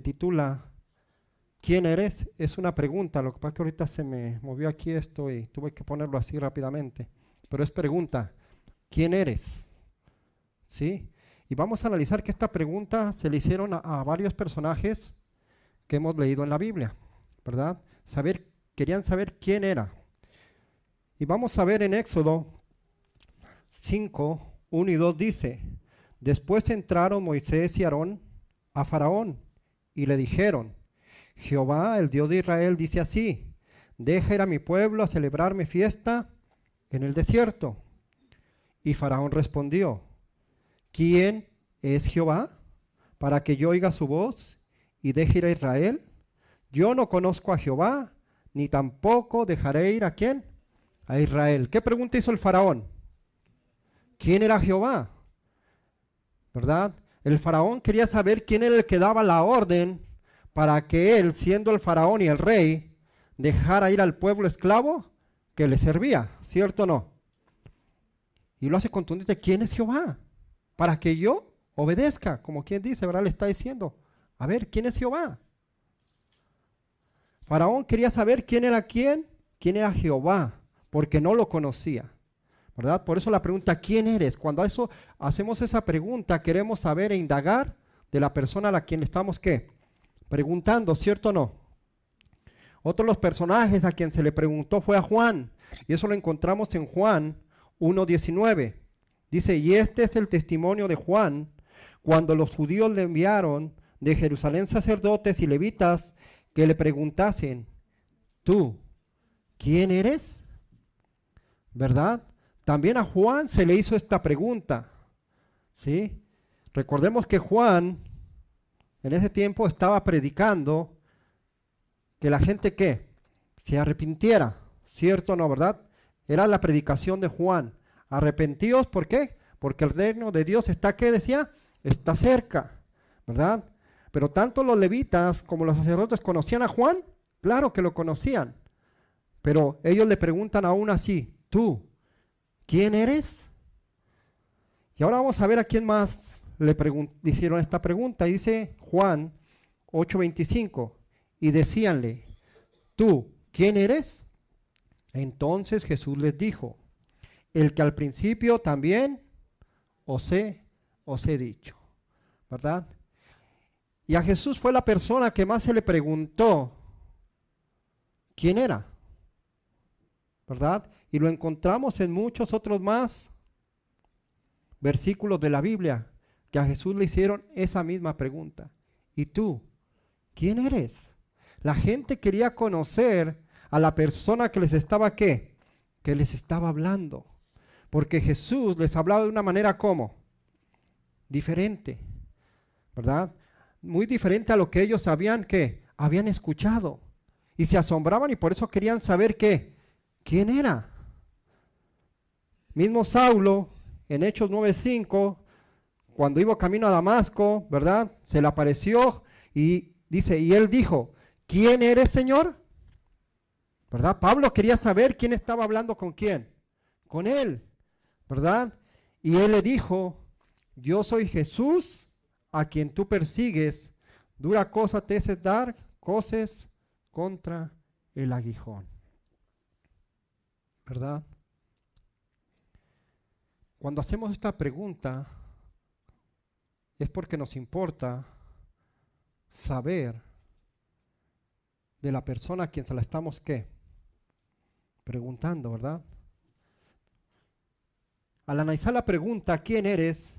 se titula ¿Quién eres? Es una pregunta. Lo que pasa es que ahorita se me movió aquí esto y tuve que ponerlo así rápidamente. Pero es pregunta. ¿Quién eres? ¿Sí? Y vamos a analizar que esta pregunta se le hicieron a varios personajes que hemos leído en la Biblia, ¿verdad? Querían saber quién era. Y vamos a ver en Éxodo 5, 1 y 2 dice: Después entraron Moisés y Aarón a Faraón y le dijeron: Jehová, el Dios de Israel, dice así: deja ir a mi pueblo a celebrarme fiesta en el desierto. Y Faraón respondió: ¿quién es Jehová para que yo oiga su voz y deje ir a Israel? Yo no conozco a Jehová, ni tampoco dejaré ir ¿a quién? A Israel. ¿Qué pregunta hizo el Faraón? ¿Quién era Jehová? ¿Verdad? El Faraón quería saber quién era el que daba la orden para que él, siendo el Faraón y el rey, dejara ir al pueblo esclavo que le servía, ¿cierto o no? Y lo hace contundente: ¿quién es Jehová? Para que yo obedezca, como quien dice, ¿verdad? Le está diciendo, a ver, ¿quién es Jehová? Faraón quería saber quién era Jehová, porque no lo conocía, ¿verdad? Por eso la pregunta, ¿quién eres? Cuando hacemos esa pregunta, queremos saber e indagar de la persona a la quien estamos, ¿qué? Preguntando, ¿cierto o no? Otro de los personajes a quien se le preguntó fue a Juan, y eso lo encontramos en Juan 1:19. Dice: y este es el testimonio de Juan, cuando los judíos le enviaron de Jerusalén sacerdotes y levitas que le preguntasen: ¿tú quién eres? ¿Verdad? También a Juan se le hizo esta pregunta, ¿sí? Recordemos que Juan en ese tiempo estaba predicando que la gente, ¿qué? Se arrepintiera, ¿cierto o no, verdad? Era la predicación de Juan. Arrepentíos, ¿por qué? Porque el reino de Dios está, ¿qué decía? Está cerca, ¿verdad? Pero tanto los levitas como los sacerdotes conocían a Juan, claro que lo conocían, pero ellos le preguntan aún así: ¿tú quién eres? Y ahora vamos a ver a quién más le hicieron esta pregunta. Y dice Juan 8:25, y decíanle: ¿tú quién eres? Entonces Jesús les dijo: el que al principio también os he dicho, ¿verdad? Y a Jesús fue la persona que más se le preguntó quién era, ¿verdad? Y lo encontramos en muchos otros más versículos de la Biblia que a Jesús le hicieron esa misma pregunta. ¿Y tú quién eres? La gente quería conocer a la persona que les estaba, ¿qué? Que les estaba hablando. Porque Jesús les hablaba de una manera, ¿cómo? Diferente, ¿verdad? Muy diferente a lo que ellos habían escuchado. Y se asombraban y por eso querían saber quién era. Mismo Saulo, en Hechos 9:5, cuando iba camino a Damasco, ¿verdad? Se le apareció y dice, y él dijo: ¿quién eres, Señor? ¿Verdad? Pablo quería saber quién estaba hablando con quién. Con él, ¿verdad? Y él le dijo: yo soy Jesús a quien tú persigues. Dura cosa te es dar coces contra el aguijón. ¿Verdad? Cuando hacemos esta pregunta es porque nos importa saber de la persona a quien se la estamos, ¿qué? Preguntando, ¿verdad? Al analizar la pregunta, ¿quién eres?,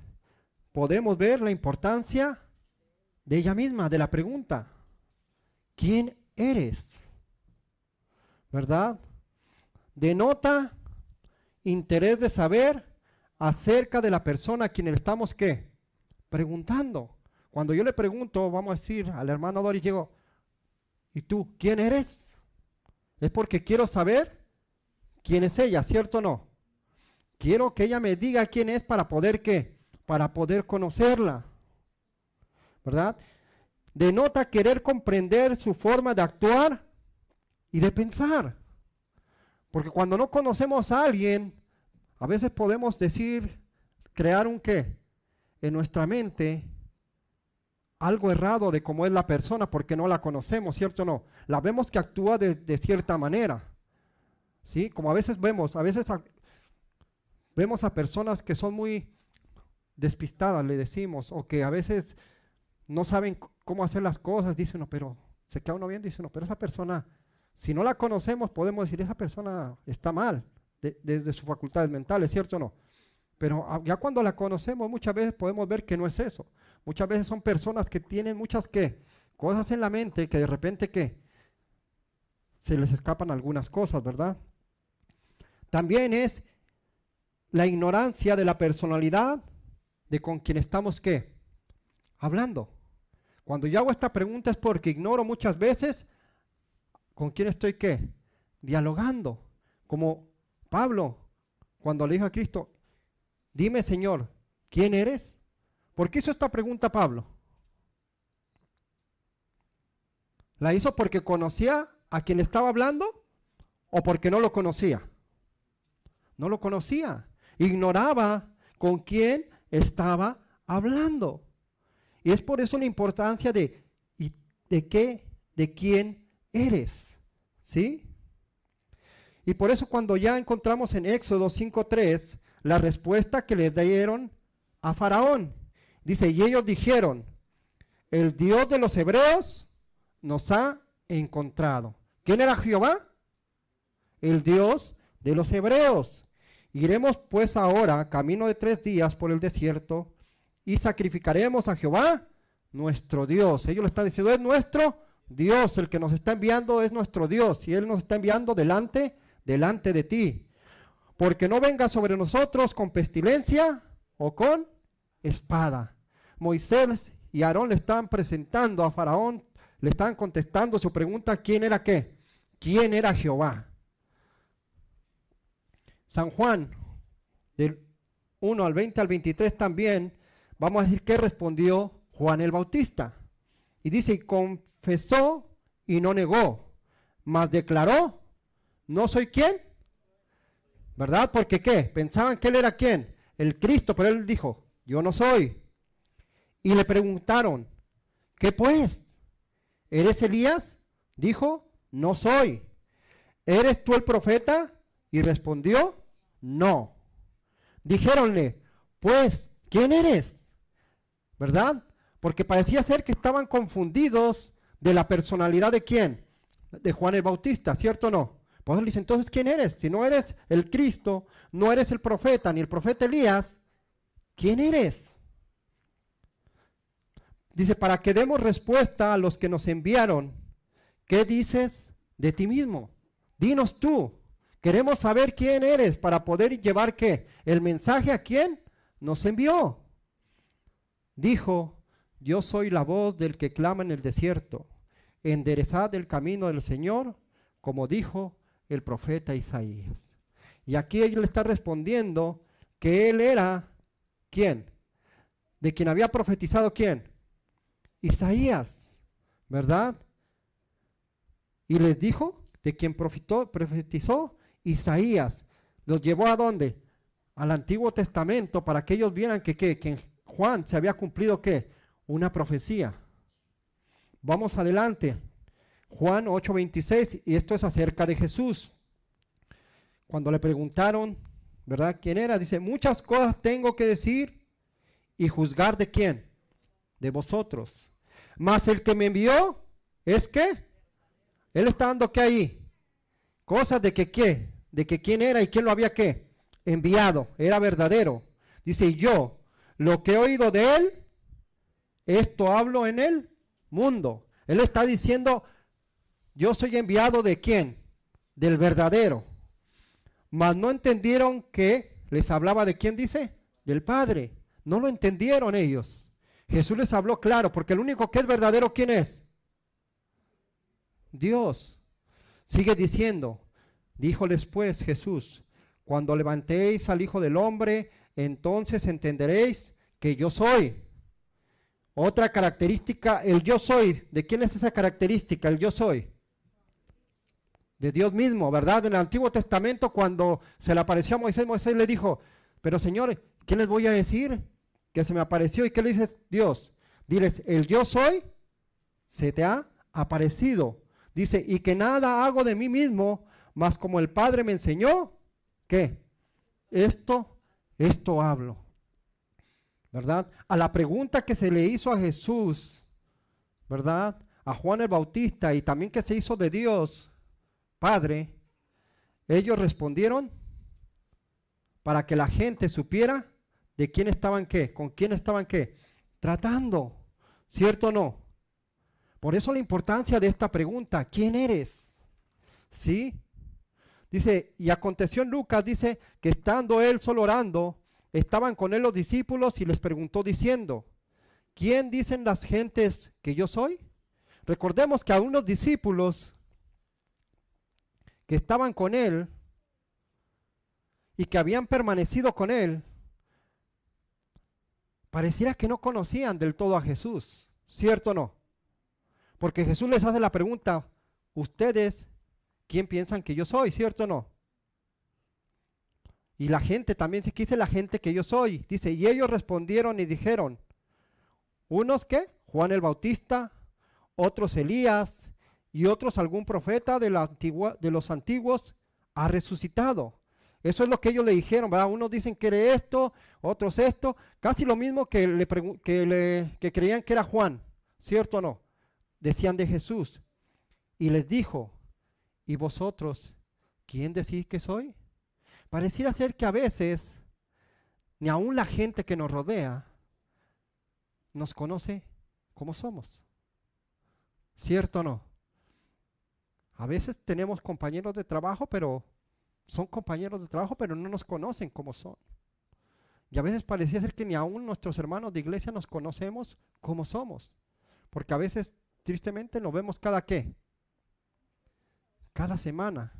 podemos ver la importancia de ella misma, de la pregunta. ¿Quién eres? ¿Verdad? Denota interés de saber acerca de la persona a quien le estamos, ¿qué? Preguntando. Cuando yo le pregunto, vamos a decir al hermano Doris, llego: ¿y tú quién eres? Es porque quiero saber quién es ella, ¿cierto o no? Quiero que ella me diga quién es para poder, ¿qué? Para poder conocerla, ¿verdad? Denota querer comprender su forma de actuar y de pensar. Porque cuando no conocemos a alguien, a veces podemos decir, crear un ¿qué? En nuestra mente algo errado de cómo es la persona porque no la conocemos, ¿cierto o no? La vemos que actúa de cierta manera, ¿sí? Como a veces vemos a personas que son muy despistadas, le decimos, o que a veces no saben cómo hacer las cosas, dice uno, pero se queda uno viendo y dice uno, pero esa persona, si no la conocemos, podemos decir, esa persona está mal, desde sus facultades mentales, ¿cierto o no? Pero ya cuando la conocemos, muchas veces podemos ver que no es eso. Muchas veces son personas que tienen muchas cosas en la mente que de repente se les escapan algunas cosas, ¿verdad? También es la ignorancia de la personalidad de con quien estamos hablando. Cuando yo hago esta pregunta es porque ignoro muchas veces con quién estoy dialogando. Como Pablo, cuando le dijo a Cristo, dime, Señor, ¿quién eres? ¿Por qué hizo esta pregunta Pablo? ¿La hizo porque conocía a quien estaba hablando o porque no lo conocía? No lo conocía. Ignoraba con quién estaba hablando. Y es por eso la importancia de quién eres. ¿Sí? Y por eso cuando ya encontramos en Éxodo 5:3 la respuesta que les dieron a Faraón. Dice, y ellos dijeron, el Dios de los hebreos nos ha encontrado. ¿Quién era Jehová? El Dios de los hebreos. Iremos pues ahora, camino de 3 días por el desierto, y sacrificaremos a Jehová, nuestro Dios. Ellos le están diciendo, es nuestro Dios, el que nos está enviando es nuestro Dios, y Él nos está enviando delante de ti. Porque no venga sobre nosotros con pestilencia o con espada. Moisés y Aarón le estaban presentando a Faraón, le estaban contestando su pregunta, ¿quién era qué? ¿Quién era Jehová? San Juan, del 1 al 20 al 23 también, vamos a decir qué respondió Juan el Bautista. Y dice, y confesó y no negó, mas declaró, no soy quién, ¿verdad? Porque ¿qué? Pensaban que él era quién, el Cristo, pero él dijo, yo no soy. Y le preguntaron, ¿qué pues? ¿Eres Elías? Dijo, no soy. ¿Eres tú el profeta? Y respondió, no. Dijéronle, pues, ¿quién eres? ¿Verdad? Porque parecía ser que estaban confundidos de la personalidad de quién, de Juan el Bautista, ¿cierto o no? Pues le dice, entonces, ¿quién eres? Si no eres el Cristo, no eres el profeta, ni el profeta Elías, ¿quién eres? Dice, para que demos respuesta a los que nos enviaron, ¿qué dices de ti mismo? Dinos tú, queremos saber quién eres para poder llevar ¿qué? El mensaje a quién nos envió. Dijo, yo soy la voz del que clama en el desierto, enderezad el camino del Señor, como dijo el profeta Isaías. Y aquí él le está respondiendo que él era, ¿quién? De quien había profetizado, ¿quién? Isaías, ¿verdad? Y les dijo, de quien profetizó Isaías. Los llevó ¿a dónde? Al Antiguo Testamento para que ellos vieran que en Juan se había cumplido ¿qué? Una profecía. Vamos adelante. Juan 8:26, y esto es acerca de Jesús. Cuando le preguntaron, ¿verdad? ¿Quién era? Dice, muchas cosas tengo que decir y juzgar de quién, de vosotros. Mas el que me envió, ¿es qué? Él está dando ¿qué ahí? Cosas de que qué, de que quién era y quién lo había ¿qué? Enviado, era verdadero. Dice, yo, lo que he oído de él, esto hablo en el mundo. Él está diciendo, yo soy enviado de quién, del verdadero. Mas no entendieron que les hablaba de quién, dice, del Padre. No lo entendieron ellos. Jesús les habló claro, porque el único que es verdadero, ¿quién es? Dios. Sigue diciendo, díjoles pues Jesús, cuando levantéis al Hijo del Hombre, entonces entenderéis que yo soy. Otra característica, el yo soy. ¿De quién es esa característica, el yo soy? De Dios mismo, ¿verdad? En el Antiguo Testamento, cuando se le apareció a Moisés, Moisés le dijo, pero Señor, ¿qué les voy a decir? Que se me apareció. ¿Y qué le dice Dios? Diles, el yo soy se te ha aparecido. Dice, y que nada hago de mí mismo, mas como el Padre me enseñó, ¿qué? Esto hablo. ¿Verdad? A la pregunta que se le hizo a Jesús, ¿verdad? A Juan el Bautista y también que se hizo de Dios, Padre, ellos respondieron para que la gente supiera de quién estaban qué, con quién estaban qué, tratando, ¿cierto o no? Por eso la importancia de esta pregunta, ¿quién eres? ¿Sí? Dice, y aconteció en Lucas, dice, que estando él solo orando, estaban con él los discípulos y les preguntó diciendo, ¿quién dicen las gentes que yo soy? Recordemos que a unos discípulos que estaban con él y que habían permanecido con él, pareciera que no conocían del todo a Jesús, ¿cierto o no? Porque Jesús les hace la pregunta, ¿ustedes quién piensan que yo soy? ¿Cierto o no? Y la gente también, ¿qué dice la gente que yo soy? Dice, y ellos respondieron y dijeron, unos ¿qué? Juan el Bautista, otros Elías y otros algún profeta de los antiguos ha resucitado. Eso es lo que ellos le dijeron, ¿verdad? Unos dicen que era esto, otros esto, casi lo mismo que creían que era Juan, ¿cierto o no? Decían de Jesús. Y les dijo, ¿y vosotros quién decís que soy? Pareciera ser que a veces, ni aun la gente que nos rodea, nos conoce como somos. ¿Cierto o no? A veces tenemos compañeros de trabajo, pero son compañeros de trabajo, pero no nos conocen como son. Y a veces parecía ser que ni aún nuestros hermanos de iglesia nos conocemos como somos. Porque a veces, tristemente, nos vemos cada ¿qué? Cada semana.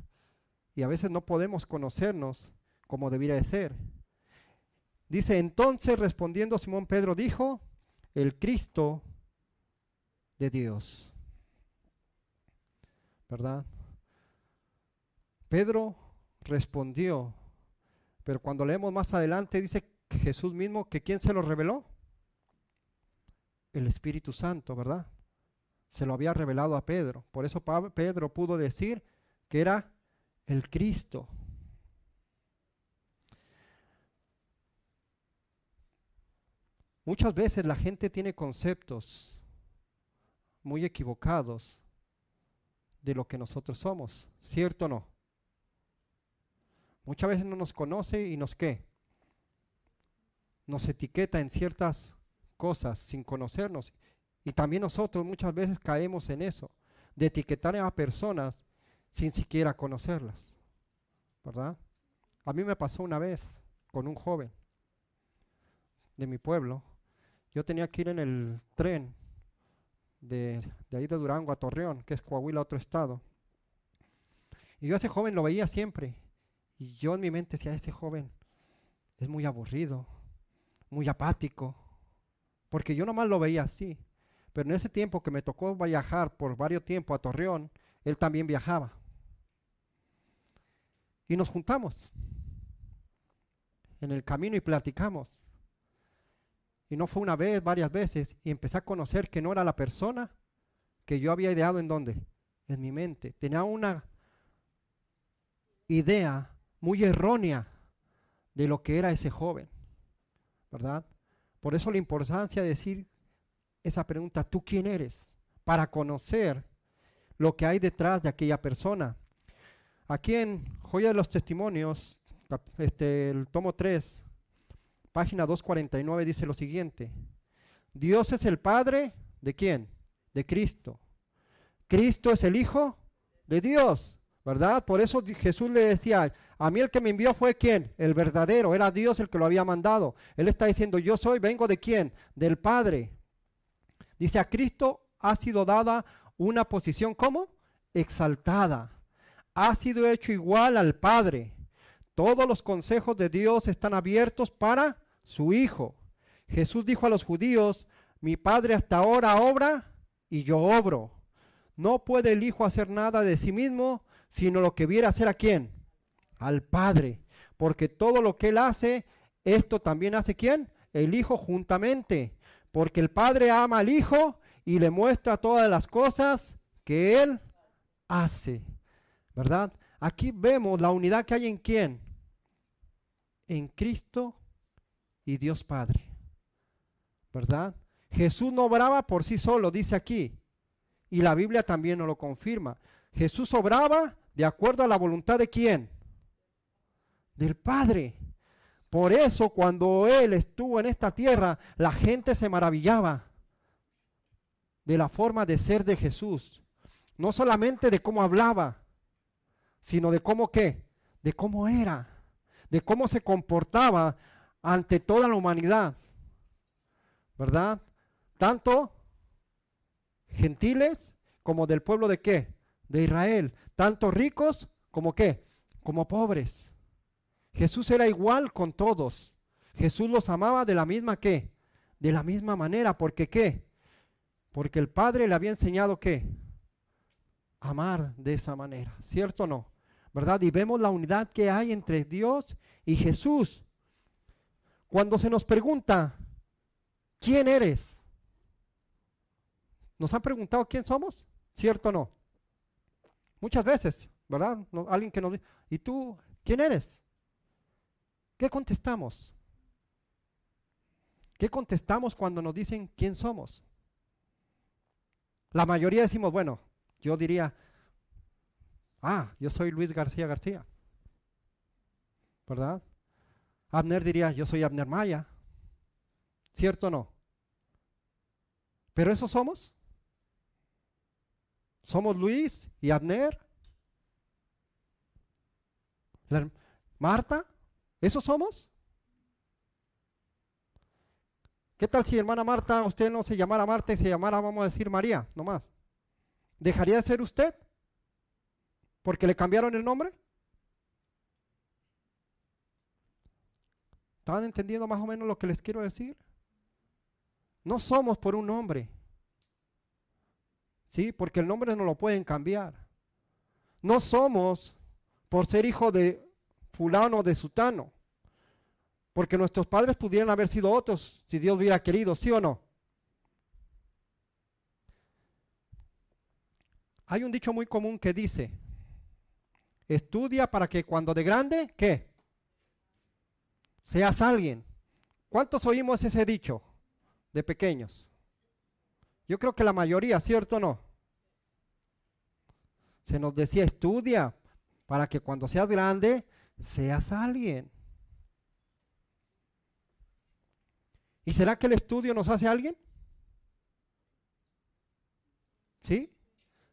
Y a veces no podemos conocernos como debiera de ser. Dice, entonces respondiendo Simón Pedro dijo, el Cristo de Dios. ¿Verdad? Pedro respondió, pero cuando leemos más adelante dice que Jesús mismo, que ¿quién se lo reveló? El Espíritu Santo, ¿verdad? Se lo había revelado a Pedro. Por eso Pedro pudo decir que era el Cristo. Muchas veces la gente tiene conceptos muy equivocados de lo que nosotros somos, ¿cierto o no? Muchas veces no nos conoce y nos ¿qué? Nos etiqueta en ciertas cosas sin conocernos. Y también nosotros muchas veces caemos en eso, de etiquetar a personas sin siquiera conocerlas, ¿verdad? A mí me pasó una vez con un joven de mi pueblo. Yo tenía que ir en el tren de ahí de Durango a Torreón, que es Coahuila, otro estado. Y yo a ese joven lo veía siempre. Y yo en mi mente decía, ese joven es muy aburrido, muy apático. Porque yo nomás lo veía así. Pero en ese tiempo que me tocó viajar por varios tiempos a Torreón, él también viajaba. Y nos juntamos en el camino y platicamos. Y no fue una vez, varias veces, y empecé a conocer que no era la persona que yo había ideado en dónde, en mi mente. Tenía una idea muy errónea de lo que era ese joven, ¿verdad? Por eso la importancia de decir esa pregunta, ¿tú quién eres? Para conocer lo que hay detrás de aquella persona. Aquí en Joya de los Testimonios, el tomo 3, página 249 dice lo siguiente, Dios es el Padre, ¿de quién? De Cristo. Cristo es el Hijo de Dios, ¿verdad? Por eso Jesús le decía, a mí el que me envió fue ¿quién? El verdadero, era Dios el que lo había mandado. Él está diciendo, yo vengo ¿de quién? Del Padre. Dice, a Cristo ha sido dada una posición, ¿cómo? Exaltada. Ha sido hecho igual al Padre. Todos los consejos de Dios están abiertos para su Hijo. Jesús dijo a los judíos, mi Padre hasta ahora obra y yo obro. No puede el Hijo hacer nada de sí mismo, sino lo que viera hacer ¿a quién? Al Padre. Porque todo lo que Él hace, esto también hace ¿quién? El Hijo juntamente. Porque el Padre ama al Hijo y le muestra todas las cosas que Él hace. ¿Verdad? Aquí vemos la unidad que hay en ¿quién? En Cristo y Dios Padre. ¿Verdad? Jesús no obraba por sí solo, dice aquí. Y la Biblia también nos lo confirma. Jesús obraba de acuerdo a la voluntad de ¿quién? Del Padre. Por eso cuando Él estuvo en esta tierra, la gente se maravillaba de la forma de ser de Jesús. No solamente de cómo hablaba, sino de cómo qué, de cómo era, de cómo se comportaba ante toda la humanidad. ¿Verdad? Tanto gentiles como del pueblo de qué, de Israel. Tanto ricos como qué, como pobres. Jesús era igual con todos. Jesús los amaba de la misma ¿qué? De la misma manera. ¿Porque qué? Porque el Padre le había enseñado ¿qué? Amar de esa manera. ¿Cierto o no? ¿Verdad? Y vemos la unidad que hay entre Dios y Jesús. Cuando se nos pregunta, ¿quién eres? ¿Nos han preguntado quién somos? ¿Cierto o no? Muchas veces, ¿verdad? Alguien que nos dice, ¿y tú quién eres? ¿Qué contestamos? ¿Qué contestamos cuando nos dicen quién somos? La mayoría decimos, bueno, yo diría, yo soy Luis García García, ¿verdad? Abner diría, yo soy Abner Maya, ¿cierto o no? ¿Pero eso somos? ¿Somos Luis y Abner? ¿Marta? ¿Eso somos? ¿Qué tal si hermana Marta, usted no se llamara Marta y se llamara, vamos a decir, María, nomás? ¿Dejaría de ser usted? ¿Porque le cambiaron el nombre? ¿Están entendiendo más o menos lo que les quiero decir? No somos por un nombre. ¿Sí? Porque el nombre no lo pueden cambiar. No somos por ser hijo de fulano o de sutano. Porque nuestros padres pudieran haber sido otros si Dios hubiera querido, ¿sí o no? Hay un dicho muy común que dice, estudia para que cuando de grande, ¿qué? Seas alguien. ¿Cuántos oímos ese dicho de pequeños? Yo creo que la mayoría, ¿cierto o no? Se nos decía, estudia para que cuando seas grande, seas alguien. ¿Y será que el estudio nos hace alguien? ¿Sí?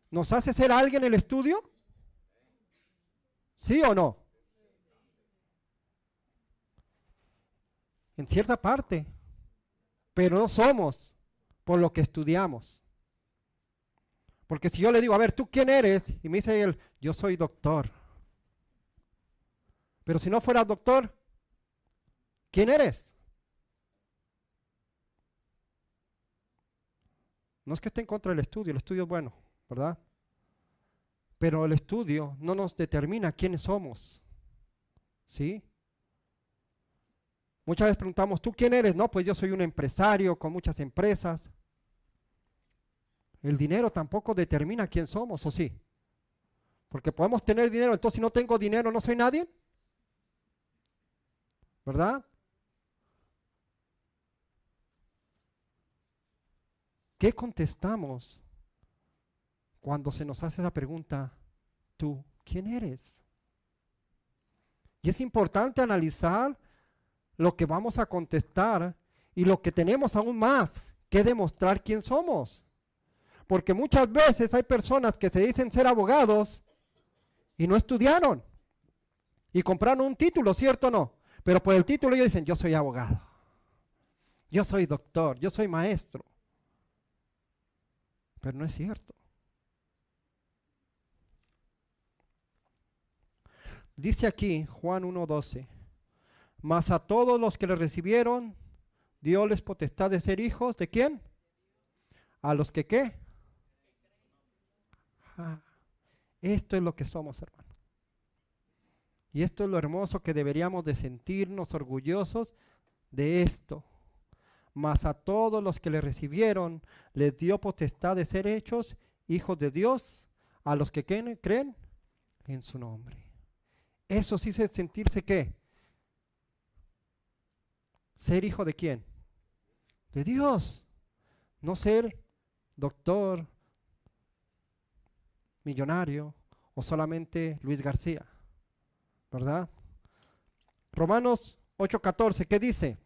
¿Nos hace ser alguien el estudio? ¿Sí o no? En cierta parte, pero no somos por lo que estudiamos. Porque si yo le digo, a ver, ¿tú quién eres? Y me dice él, yo soy doctor. Pero si no fueras doctor, ¿quién eres? No es que esté en contra del estudio es bueno, ¿verdad? Pero el estudio no nos determina quiénes somos, ¿sí? Muchas veces preguntamos, ¿tú quién eres? No, pues yo soy un empresario con muchas empresas. El dinero tampoco determina quién somos, ¿o sí? Porque podemos tener dinero, entonces si no tengo dinero no soy nadie, ¿verdad? ¿Qué contestamos cuando se nos hace esa pregunta? ¿Tú quién eres? Y es importante analizar lo que vamos a contestar y lo que tenemos aún más que demostrar quién somos. Porque muchas veces hay personas que se dicen ser abogados y no estudiaron y compraron un título, ¿cierto o no? Pero por el título ellos dicen, yo soy abogado, yo soy doctor, yo soy maestro. Pero no es cierto. Dice aquí Juan 1:12, mas a todos los que le recibieron, dióles potestad de ser hijos, ¿de quién? A los que ¿qué? Esto es lo que somos, hermano. Y esto es lo hermoso que deberíamos de sentirnos orgullosos de esto. mas a todos los que le recibieron, les dio potestad de ser hechos hijos de Dios, a los que creen en su nombre. Eso sí es sentirse ¿qué? Ser hijo de ¿quién? De Dios. No ser doctor, millonario o solamente Luis García, ¿verdad? Romanos 8:14, ¿qué dice?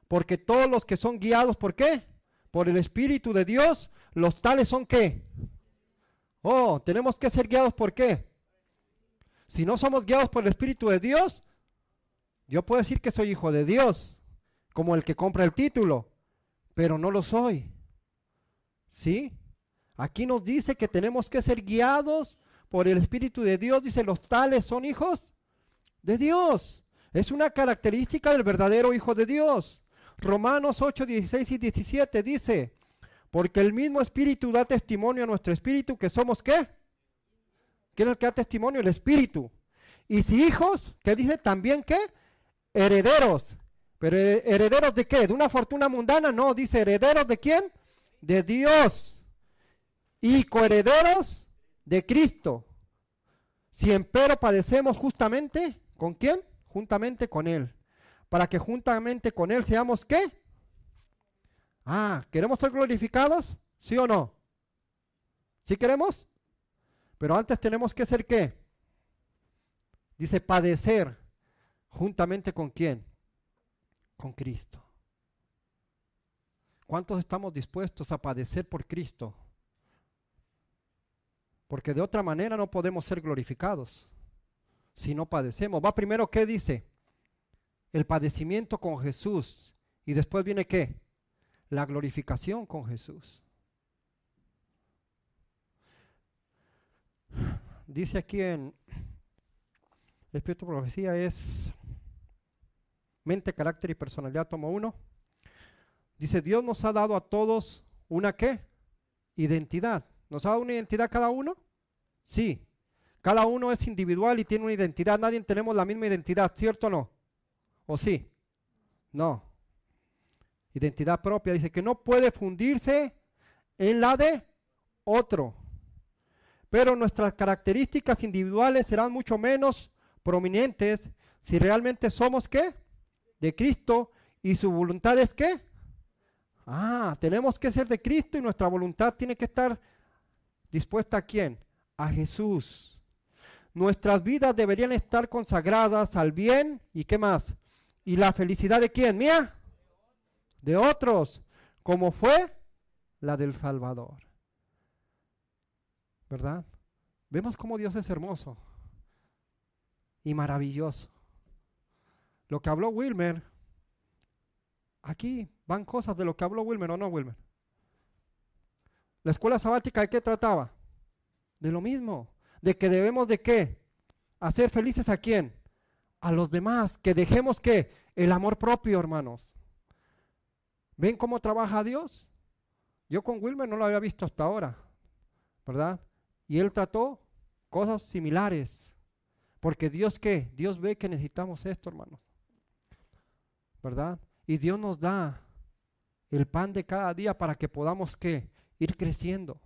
Porque todos los que son guiados, ¿por qué? Por el Espíritu de Dios, los tales son ¿qué? Oh, tenemos que ser guiados ¿por qué? Si no somos guiados por el Espíritu de Dios, yo puedo decir que soy hijo de Dios, como el que compra el título, pero no lo soy. ¿Sí? Aquí nos dice que tenemos que ser guiados por el Espíritu de Dios. Dice, los tales son hijos de Dios. Es una característica del verdadero hijo de Dios. Romanos 8:16 y 17 dice, porque el mismo Espíritu da testimonio a nuestro espíritu que somos ¿qué? ¿Quién es el que da testimonio? El Espíritu. Y si hijos, ¿qué dice? También ¿qué? Herederos. ¿Pero herederos de qué? ¿De una fortuna mundana? No, dice herederos ¿de quién? De Dios. Y coherederos de Cristo. Si empero padecemos justamente, ¿con quién? Juntamente con Él. Para que juntamente con Él seamos ¿qué? ¿Queremos ser glorificados? ¿Sí o no? ¿Sí queremos? Pero antes tenemos que ser ¿qué? Dice padecer juntamente con ¿quién? Con Cristo. ¿Cuántos estamos dispuestos a padecer por Cristo? Porque de otra manera no podemos ser glorificados si no padecemos. Va primero, ¿qué dice? El padecimiento con Jesús. Y después viene ¿qué? La glorificación con Jesús. Dice aquí en el Espíritu de Profecía es mente, carácter y personalidad, tomo 1. Dice, Dios nos ha dado a todos una ¿qué? Identidad. ¿Nos ha dado una identidad cada uno? Sí. Cada uno es individual y tiene una identidad. Nadie tenemos la misma identidad, ¿cierto o no? ¿O sí? No. Identidad propia. Dice que no puede fundirse en la de otro. Pero nuestras características individuales serán mucho menos prominentes si realmente somos ¿qué? De Cristo y su voluntad es ¿qué? Tenemos que ser de Cristo y nuestra voluntad tiene que estar dispuesta ¿a quién? A Jesús. Nuestras vidas deberían estar consagradas al bien y ¿qué más? ¿Y la felicidad de quién? ¿Mía? De otros, como fue la del Salvador. ¿Verdad? Vemos cómo Dios es hermoso y maravilloso. Lo que habló Wilmer, aquí van cosas de lo que habló Wilmer, ¿o no, Wilmer? La escuela sabática, ¿de qué trataba? De lo mismo, de que debemos de ¿qué? Hacer felices ¿a quién? A los demás, que dejemos ¿qué? El amor propio, hermanos. ¿Ven cómo trabaja Dios? Yo con Wilmer no lo había visto hasta ahora, ¿verdad? Y él trató cosas similares, porque Dios ¿qué? Dios ve que necesitamos esto, hermanos, ¿verdad? Y Dios nos da el pan de cada día para que podamos ¿qué? Ir creciendo.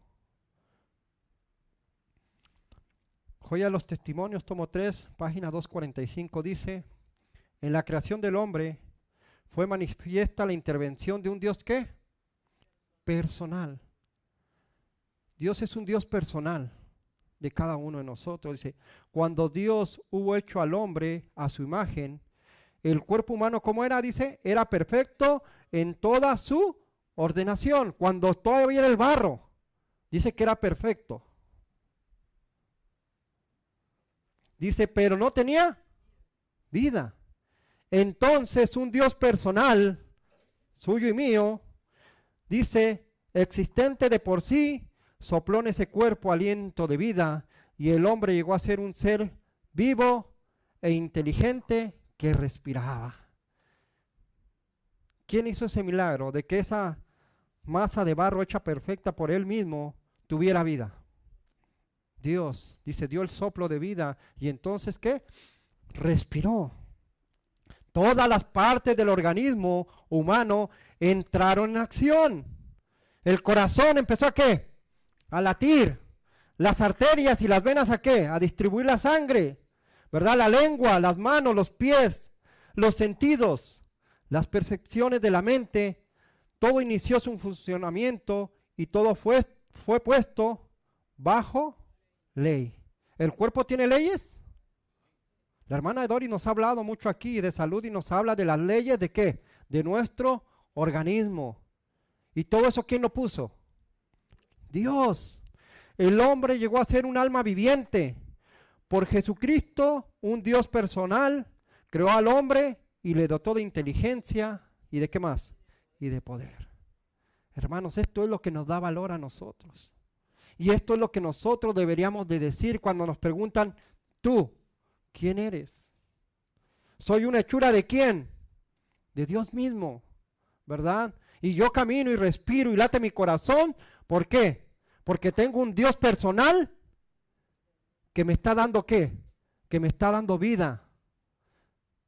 Joya de los Testimonios, tomo 3, página 245, dice, en la creación del hombre fue manifiesta la intervención de un Dios ¿qué? Personal. Dios es un Dios personal de cada uno de nosotros. Dice, cuando Dios hubo hecho al hombre a su imagen, el cuerpo humano, ¿cómo era? Dice, era perfecto en toda su ordenación. Cuando todavía era el barro, dice que era perfecto. Dice, pero no tenía vida. Entonces un Dios personal, suyo y mío, dice, existente de por sí, sopló en ese cuerpo aliento de vida y el hombre llegó a ser un ser vivo e inteligente que respiraba. ¿Quién hizo ese milagro de que esa masa de barro hecha perfecta por él mismo tuviera vida? Dios, dice, dio el soplo de vida y entonces ¿qué? Respiró. Todas las partes del organismo humano entraron en acción. El corazón empezó ¿a qué? A latir. Las arterias y las venas ¿a qué? A distribuir la sangre. ¿Verdad? La lengua, las manos, los pies, los sentidos, las percepciones de la mente. Todo inició su funcionamiento y todo fue puesto bajo ley. ¿El cuerpo tiene leyes? La hermana Dori nos ha hablado mucho aquí de salud y nos habla de las leyes de ¿qué? De nuestro organismo. ¿Y todo eso quién lo puso? Dios. El hombre llegó a ser un alma viviente. Por Jesucristo, un Dios personal, creó al hombre y le dotó de inteligencia y ¿de qué más? Y de poder. Hermanos, esto es lo que nos da valor a nosotros. Y esto es lo que nosotros deberíamos de decir cuando nos preguntan, tú, ¿quién eres? ¿Soy una hechura de quién? De Dios mismo, ¿verdad? Y yo camino y respiro y late mi corazón, ¿por qué? Porque tengo un Dios personal que me está dando ¿qué? Que me está dando vida.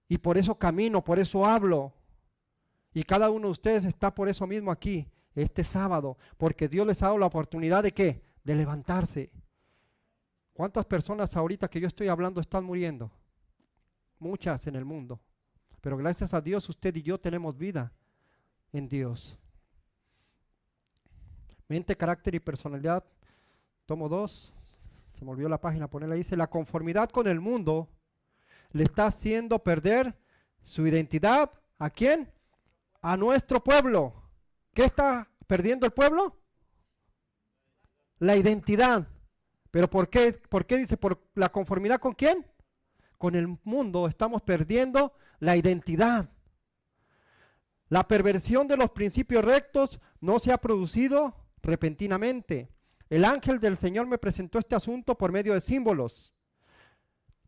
Y por eso camino, por eso hablo. Y cada uno de ustedes está por eso mismo aquí, este sábado, porque Dios les ha dado la oportunidad de ¿qué? De levantarse. ¿Cuántas personas ahorita que yo estoy hablando están muriendo? Muchas en el mundo. Pero gracias a Dios usted y yo tenemos vida en Dios. Mente, carácter y personalidad. Tomo 2. Se me olvidó la página ponerla. Dice, la conformidad con el mundo le está haciendo perder su identidad. ¿A quién? A nuestro pueblo. ¿Qué está perdiendo el pueblo? La identidad. ¿Pero por qué? ¿Por qué dice? ¿Por la conformidad con quién? Con el mundo estamos perdiendo la identidad. La perversión de los principios rectos no se ha producido repentinamente. El ángel del Señor me presentó este asunto por medio de símbolos.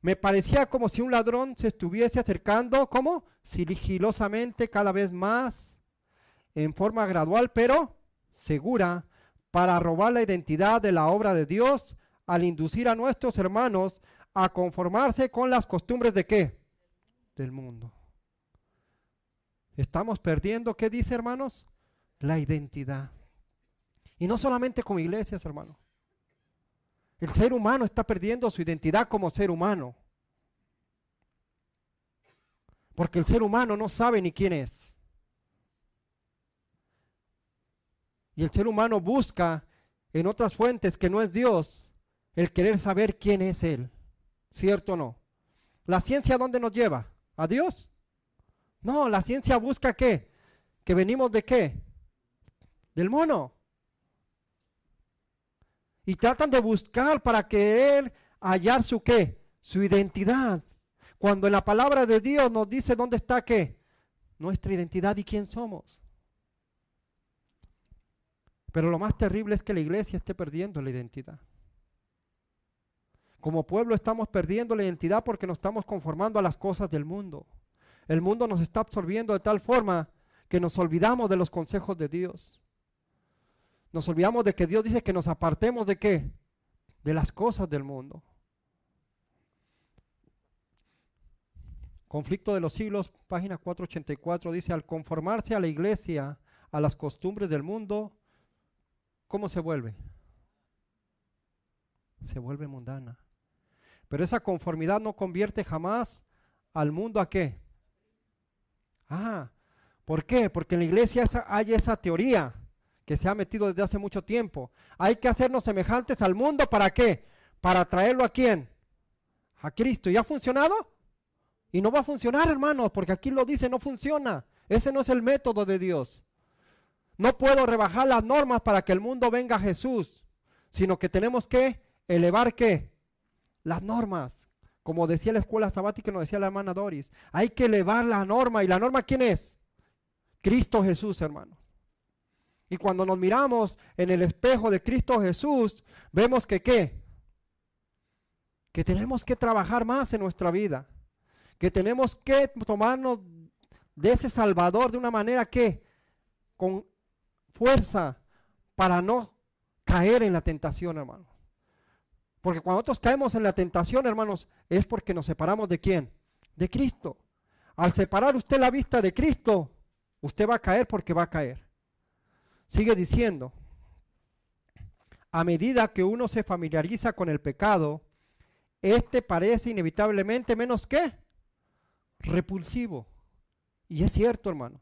Me parecía como si un ladrón se estuviese acercando, ¿cómo? Sigilosamente, cada vez más, en forma gradual, pero segura, para robar la identidad de la obra de Dios, al inducir a nuestros hermanos a conformarse con las costumbres de ¿qué? Del mundo. Estamos perdiendo, ¿qué dice, hermanos? La identidad. Y no solamente como iglesias, hermano. El ser humano está perdiendo su identidad como ser humano. Porque el ser humano no sabe ni quién es. Y el ser humano busca en otras fuentes que no es Dios el querer saber quién es Él. ¿Cierto o no? ¿La ciencia a dónde nos lleva? ¿A Dios? No, la ciencia busca ¿qué? ¿Que venimos de qué? Del mono. Y tratan de buscar para querer hallar su ¿qué? Su identidad. Cuando en la palabra de Dios nos dice dónde está ¿qué? Nuestra identidad y quién somos. Pero lo más terrible es que la iglesia esté perdiendo la identidad. Como pueblo estamos perdiendo la identidad porque nos estamos conformando a las cosas del mundo. El mundo nos está absorbiendo de tal forma que nos olvidamos de los consejos de Dios. Nos olvidamos de que Dios dice que nos apartemos de ¿qué? De las cosas del mundo. Conflicto de los siglos, página 484, dice, al conformarse a la iglesia, a las costumbres del mundo, ¿cómo se vuelve? Se vuelve mundana. Pero esa conformidad no convierte jamás al mundo ¿a qué? ¿Por qué? Porque en la iglesia hay esa teoría que se ha metido desde hace mucho tiempo. Hay que hacernos semejantes al mundo, ¿para qué? Para traerlo ¿a quién? A Cristo. ¿Y ha funcionado? Y no va a funcionar, hermanos, porque aquí lo dice, no funciona. Ese no es el método de Dios. No puedo rebajar las normas para que el mundo venga a Jesús, sino que tenemos que elevar ¿qué? Las normas. Como decía la escuela sabática, nos decía la hermana Doris, hay que elevar la norma. ¿Y la norma quién es? Cristo Jesús, hermanos. Y cuando nos miramos en el espejo de Cristo Jesús, vemos que ¿qué? Que tenemos que trabajar más en nuestra vida. Que tenemos que tomarnos de ese Salvador de una manera que con fuerza para no caer en la tentación, hermano. Porque cuando nosotros caemos en la tentación, hermanos, es porque nos separamos ¿de quién? De Cristo. Al separar usted la vista de Cristo, usted va a caer porque va a caer. Sigue diciendo, a medida que uno se familiariza con el pecado, este parece inevitablemente menos ¿qué? Repulsivo. Y es cierto, hermano.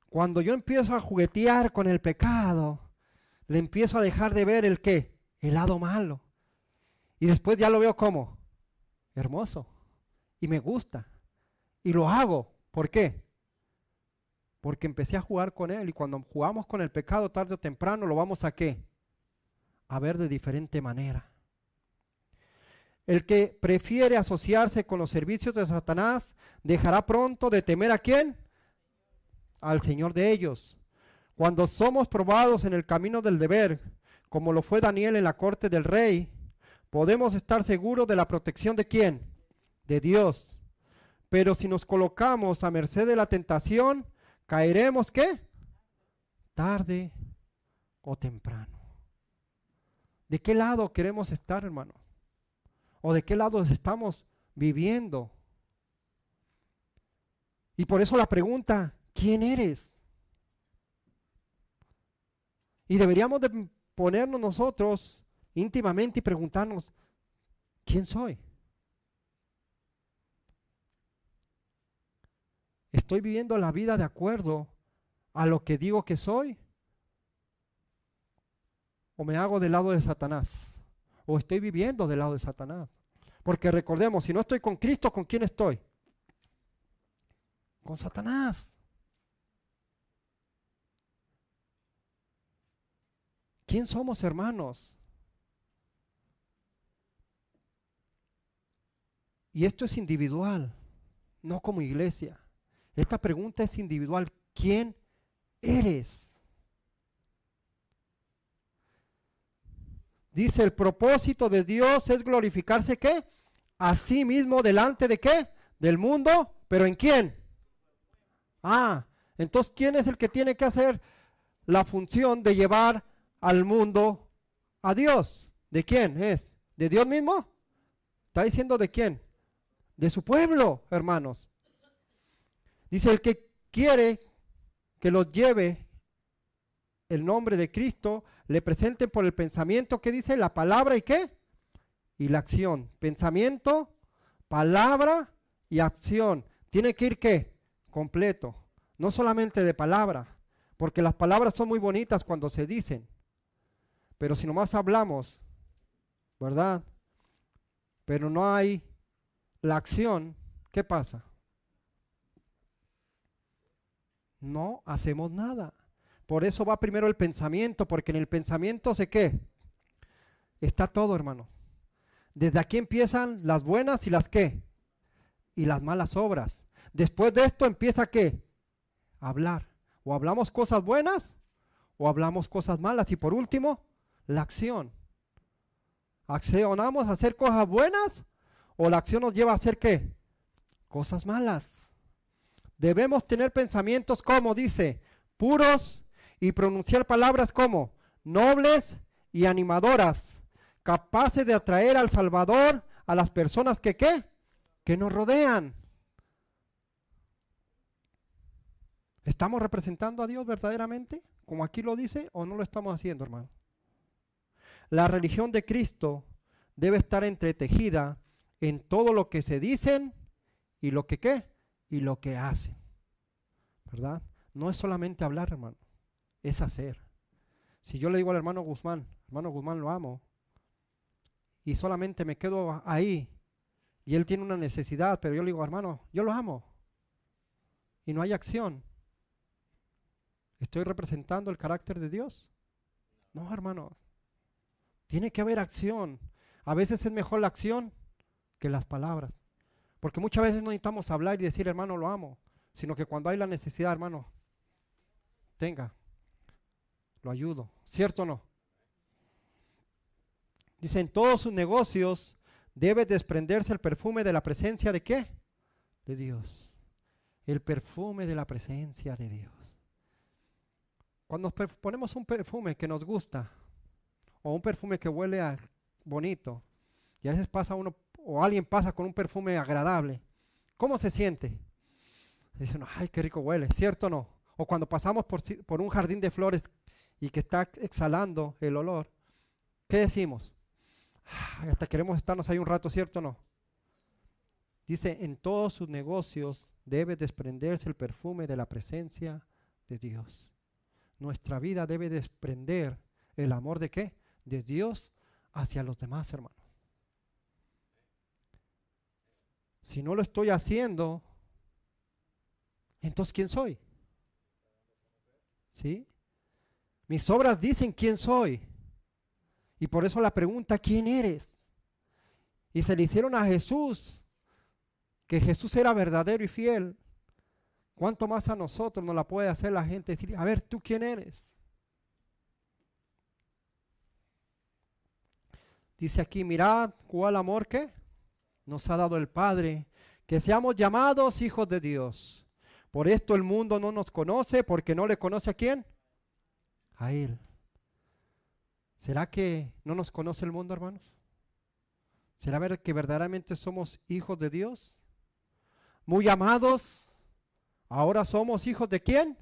Cuando yo empiezo a juguetear con el pecado, le empiezo a dejar de ver el ¿qué? El lado malo. Y después ya lo veo como hermoso. Y me gusta. Y lo hago. ¿Por qué? Porque empecé a jugar con él. Y cuando jugamos con el pecado tarde o temprano, lo vamos a ¿qué? A ver de diferente manera. El que prefiere asociarse con los servicios de Satanás, dejará pronto de temer ¿a quién? Al Señor de ellos. Cuando somos probados en el camino del deber, como lo fue Daniel en la corte del rey, podemos estar seguros de la protección ¿de quién? De Dios. Pero si nos colocamos a merced de la tentación, caeremos ¿qué? Tarde o temprano. ¿De qué lado queremos estar, hermano? ¿O de qué lado estamos viviendo? Y por eso la pregunta, ¿quién eres? Y deberíamos de ponernos nosotros íntimamente y preguntarnos, ¿quién soy? ¿Estoy viviendo la vida de acuerdo a lo que digo que soy? ¿O me hago del lado de Satanás? ¿O estoy viviendo del lado de Satanás? Porque recordemos, si no estoy con Cristo, ¿con quién estoy? Con Satanás. ¿Quién somos, hermanos? Y esto es individual, no como iglesia. Esta pregunta es individual. ¿Quién eres? Dice, el propósito de Dios es glorificarse, ¿qué? A sí mismo delante de ¿qué? Del mundo, pero ¿en quién? Entonces, ¿quién es el que tiene que hacer la función de llevar al mundo a Dios? ¿De quién es? ¿De Dios mismo? ¿Está diciendo de quién? De su pueblo, hermanos. Dice, el que quiere que los lleve el nombre de Cristo, le presenten por el pensamiento, ¿qué dice? La palabra y ¿qué? Y la acción. Pensamiento, palabra y acción. Tiene que ir ¿qué? Completo. No solamente de palabra, porque las palabras son muy bonitas cuando se dicen, pero si nomás hablamos, ¿verdad? Pero no hay la acción, ¿qué pasa? No hacemos nada. Por eso va primero el pensamiento, porque en el pensamiento ¿sé qué? Está todo, hermano. Desde aquí empiezan las buenas y las ¿qué? Y las malas obras. Después de esto empieza ¿qué? A hablar. O hablamos cosas buenas o hablamos cosas malas. Y por último, la acción. ¿Accionamos a hacer cosas buenas o la acción nos lleva a hacer ¿qué? Cosas malas. Debemos tener pensamientos como dice, puros y pronunciar palabras como nobles y animadoras, capaces de atraer al Salvador a las personas que ¿qué? Que nos rodean. ¿Estamos representando a Dios verdaderamente, como aquí lo dice, o no lo estamos haciendo, hermano? La religión de Cristo debe estar entretejida en todo lo que se dicen y lo que ¿qué? Y lo que hacen, ¿verdad? No es solamente hablar, hermano, es hacer. Si yo le digo al hermano Guzmán lo amo, y solamente me quedo ahí, y él tiene una necesidad, pero yo le digo, hermano, yo lo amo, y no hay acción, ¿estoy representando el carácter de Dios? No, hermano, tiene que haber acción. A veces es mejor la acción que las palabras, porque muchas veces no necesitamos hablar y decir, hermano, lo amo, sino que cuando hay la necesidad, hermano, tenga, lo ayudo, ¿cierto o no? Dice, en todos sus negocios debe desprenderse el perfume de la presencia de ¿qué? De Dios. El perfume de la presencia de Dios. Cuando ponemos un perfume que nos gusta, o un perfume que huele bonito, y a veces pasa uno, o alguien pasa con un perfume agradable, ¿Cómo se siente? Dice uno, ay, qué rico huele, ¿cierto o no? O cuando pasamos por un jardín de flores y que está exhalando el olor, ¿qué decimos? Ay, hasta queremos estarnos ahí un rato, ¿cierto o no? Dice, en todos sus negocios debe desprenderse el perfume de la presencia de Dios. Nuestra vida debe desprender el amor ¿de qué? De Dios hacia los demás, hermanos. Si no lo estoy haciendo, entonces ¿quién soy? ¿Sí? Mis obras dicen quién soy. Y por eso la pregunta, ¿quién eres? Y se le hicieron a Jesús, que Jesús era verdadero y fiel. ¿Cuánto más a nosotros nos la puede hacer la gente? Decir, a ver, ¿tú quién eres? Dice aquí, mirad cuál amor que nos ha dado el Padre, que seamos llamados hijos de Dios. Por esto el mundo no nos conoce, porque no le conoce ¿a quién? A Él. ¿Será que no nos conoce el mundo, hermanos? ¿Será ver que verdaderamente somos hijos de Dios? Muy amados, ahora somos hijos ¿de quién?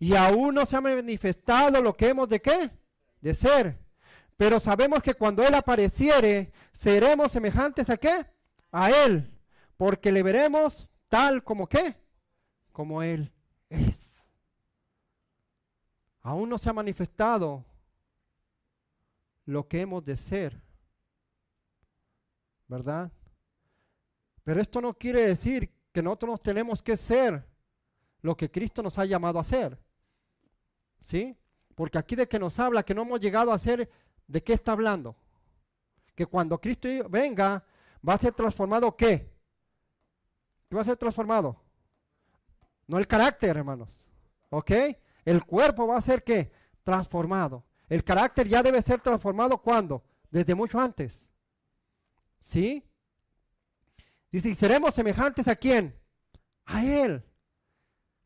Y aún no se ha manifestado lo que hemos ¿de qué? De ser. Pero sabemos que cuando Él apareciere, seremos semejantes ¿a qué? A Él, porque le veremos tal como ¿qué? Como Él es. Aún no se ha manifestado lo que hemos de ser, ¿verdad? Pero esto no quiere decir que nosotros tenemos que ser lo que Cristo nos ha llamado a ser, ¿sí? Porque aquí de que nos habla que no hemos llegado a ser, ¿de qué está hablando? Que cuando Cristo venga, va a ser transformado ¿qué? ¿Qué va a ser transformado? No el carácter, hermanos, ¿ok? El cuerpo va a ser ¿qué? Transformado. El carácter ya debe ser transformado ¿cuándo? Desde mucho antes, ¿sí? Dice, ¿y seremos semejantes a quién? A Él.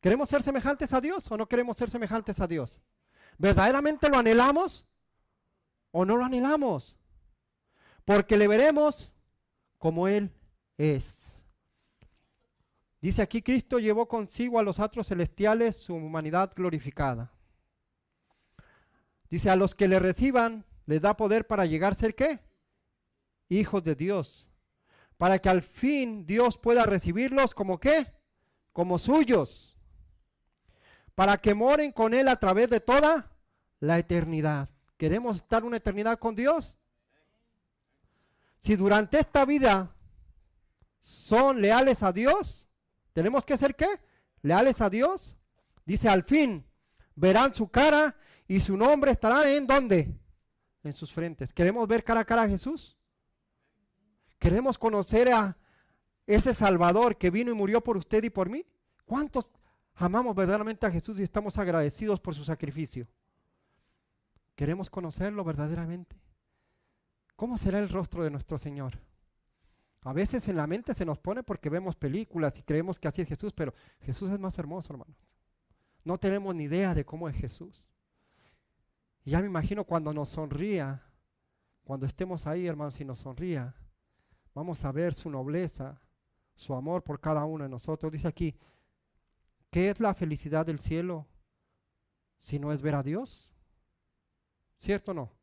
¿Queremos ser semejantes a Dios o no queremos ser semejantes a Dios? ¿Verdaderamente lo anhelamos o no lo anhelamos? Porque le veremos como Él es. Dice aquí, Cristo llevó consigo a los astros celestiales su humanidad glorificada. Dice, a los que le reciban, les da poder para llegar a ser ¿qué? Hijos de Dios. Para que al fin Dios pueda recibirlos como ¿qué? Como suyos. Para que moren con Él a través de toda la eternidad. ¿Queremos estar una eternidad con Dios? Si durante esta vida son leales a Dios, ¿tenemos que ser qué? Leales a Dios. Dice, al fin verán su cara y su nombre estará ¿en dónde? En sus frentes. ¿Queremos ver cara a cara a Jesús? ¿Queremos conocer a ese Salvador que vino y murió por usted y por mí? ¿Cuántos amamos verdaderamente a Jesús y estamos agradecidos por su sacrificio? ¿Queremos conocerlo verdaderamente? ¿Cómo será el rostro de nuestro Señor? A veces en la mente se nos pone porque vemos películas y creemos que así es Jesús, pero Jesús es más hermoso, hermanos. No tenemos ni idea de cómo es Jesús. Y ya me imagino cuando nos sonría, cuando estemos ahí, hermanos, y nos sonría, vamos a ver su nobleza, su amor por cada uno de nosotros. Dice aquí, ¿qué es la felicidad del cielo si no es ver a Dios? ¿Cierto o no?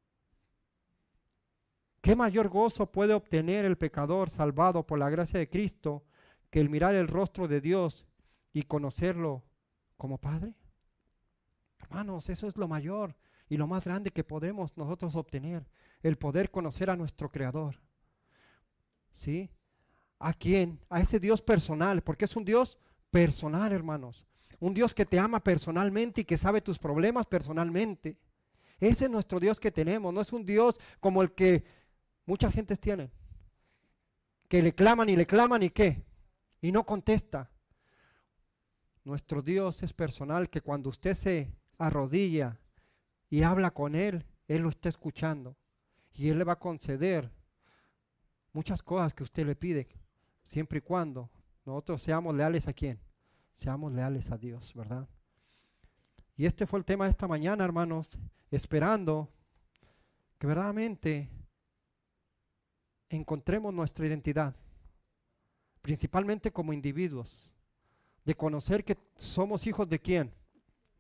¿Qué mayor gozo puede obtener el pecador salvado por la gracia de Cristo que el mirar el rostro de Dios y conocerlo como Padre? Hermanos, eso es lo mayor y lo más grande que podemos nosotros obtener, el poder conocer a nuestro Creador. ¿Sí? ¿A quién? A ese Dios personal, porque es un Dios personal, hermanos. Un Dios que te ama personalmente y que sabe tus problemas personalmente. Ese es nuestro Dios que tenemos, no es un Dios como el que muchas gentes tienen, que le claman y ¿qué? Y no contesta. Nuestro Dios es personal, que cuando usted se arrodilla y habla con Él, Él lo está escuchando y Él le va a conceder muchas cosas que usted le pide, siempre y cuando nosotros seamos leales ¿a quién? Seamos leales a Dios, ¿verdad? Y este fue el tema de esta mañana, hermanos, esperando que verdaderamente encontremos nuestra identidad. principalmente como individuos, de conocer que somos hijos de quién,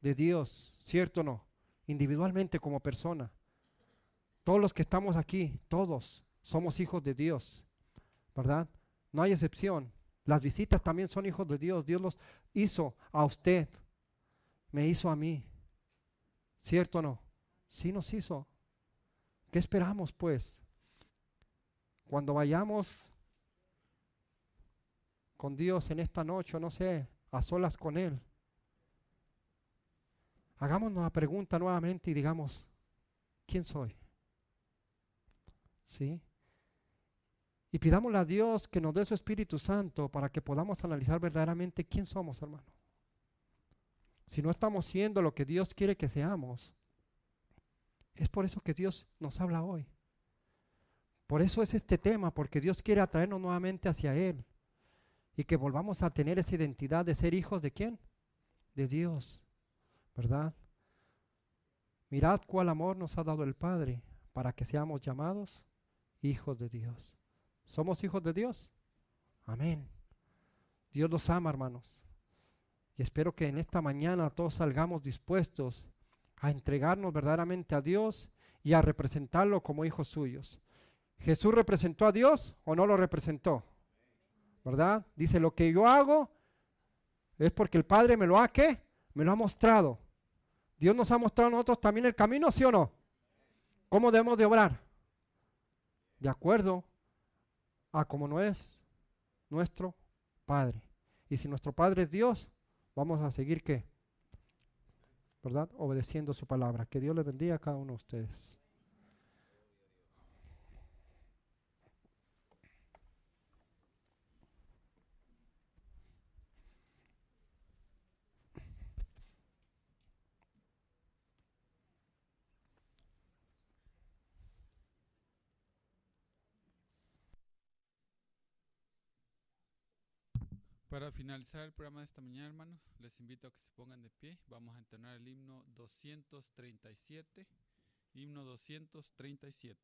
de Dios, ¿cierto o no? Individualmente como persona. Todos los que estamos aquí, todos somos hijos de Dios, ¿verdad? No hay excepción. Las visitas también son hijos de Dios. Dios los hizo a usted, me hizo a mí, ¿cierto o no? Sí nos hizo. ¿Qué esperamos pues? Cuando vayamos con Dios en esta noche, o no sé, a solas con Él, hagámonos la pregunta nuevamente y digamos, ¿quién soy? ¿Sí? Y pidámosle a Dios que nos dé su Espíritu Santo para que podamos analizar verdaderamente quién somos, hermano. Si no estamos siendo lo que Dios quiere que seamos, es por eso que Dios nos habla hoy. Por eso es este tema, porque Dios quiere atraernos nuevamente hacia Él y que volvamos a tener esa identidad de ser hijos de ¿quién? De Dios, ¿verdad? Mirad cuál amor nos ha dado el Padre para que seamos llamados hijos de Dios. ¿Somos hijos de Dios? Amén. Dios los ama, hermanos. Y espero que en esta mañana todos salgamos dispuestos a entregarnos verdaderamente a Dios y a representarlo como hijos suyos. ¿Jesús representó a Dios o no lo representó? ¿Verdad? Dice, lo que yo hago es porque el Padre me lo ha, ¿qué? Me lo ha mostrado. Dios nos ha mostrado a nosotros también el camino, ¿sí o no? ¿Cómo debemos de obrar? De acuerdo a como no es nuestro Padre. Y si nuestro Padre es Dios, vamos a seguir ¿qué? ¿Verdad? Obedeciendo su palabra. Que Dios les bendiga a cada uno de ustedes. Para finalizar el programa de esta mañana, hermanos, les invito a que se pongan de pie. Vamos a entonar el himno 237. Himno 237.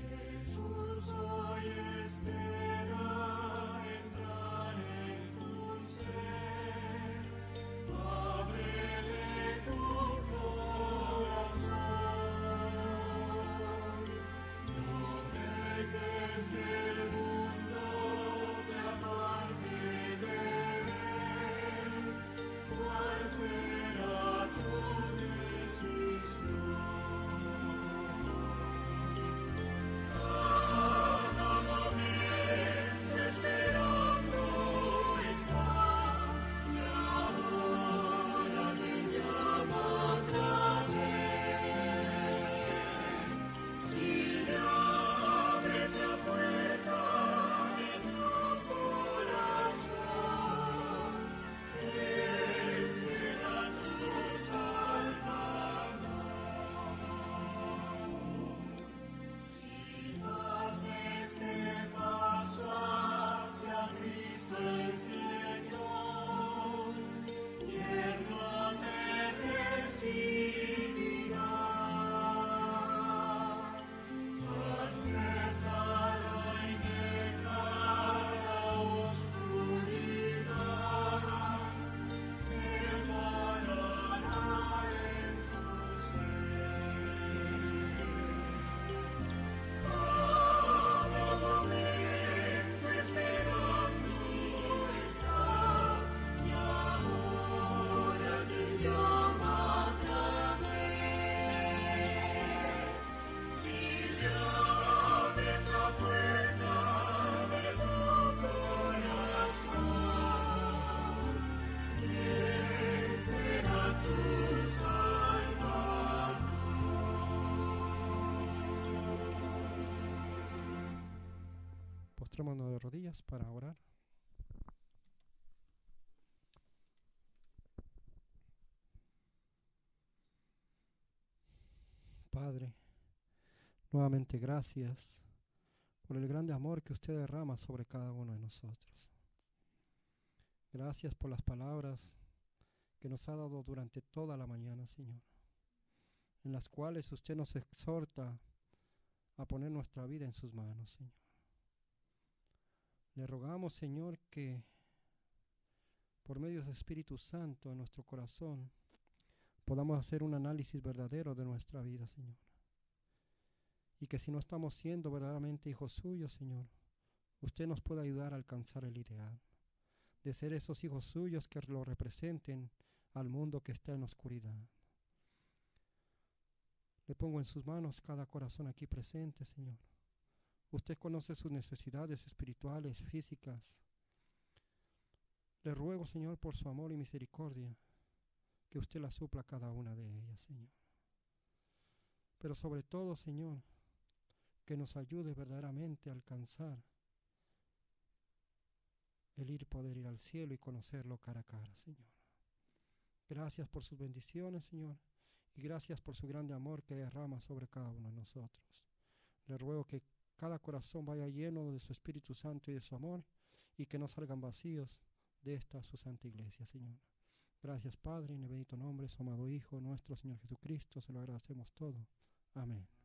Jesús hoy espera entrar en tu ser, ábrele tu corazón, no dejes que el mundo te aparte de él, ¿cuál será tu decisión? Cada momento esperando está, y ahora te llama otra vez. Si le abres la puerta de tu corazón, Él será tu Salvador. Si das este paso hacia Cristo el Señor, ¿quién no te recibirá? Acéptalo y deja la oscuridad, Él morará en tu ser. Cada momento esperando está, y ahora te llama otra vez. Si le abres la puerta de tu corazón, Él será tu Salvador. Postrémonos de rodillas para orar. Padre. Nuevamente gracias por el grande amor que usted derrama sobre cada uno de nosotros. Gracias por las palabras que nos ha dado durante toda la mañana, Señor, en las cuales usted nos exhorta a poner nuestra vida en sus manos, Señor. Le rogamos, Señor, que por medio del Espíritu Santo en nuestro corazón podamos hacer un análisis verdadero de nuestra vida, Señor. Y que si no estamos siendo verdaderamente hijos suyos, Señor, usted nos pueda ayudar a alcanzar el ideal de ser esos hijos suyos que lo representen al mundo que está en oscuridad. Le pongo en sus manos cada corazón aquí presente, Señor. Usted conoce sus necesidades espirituales, físicas. Le ruego, Señor, por su amor y misericordia, que usted la supla a cada una de ellas, Señor. Pero sobre todo, Señor, que nos ayude verdaderamente a alcanzar poder ir al cielo y conocerlo cara a cara, Señor. Gracias por sus bendiciones, Señor, y gracias por su grande amor que derrama sobre cada uno de nosotros. Le ruego que cada corazón vaya lleno de su Espíritu Santo y de su amor, y que no salgan vacíos de esta su santa iglesia, Señor. Gracias, Padre, en el bendito nombre de su amado Hijo, nuestro Señor Jesucristo, se lo agradecemos todo. Amén.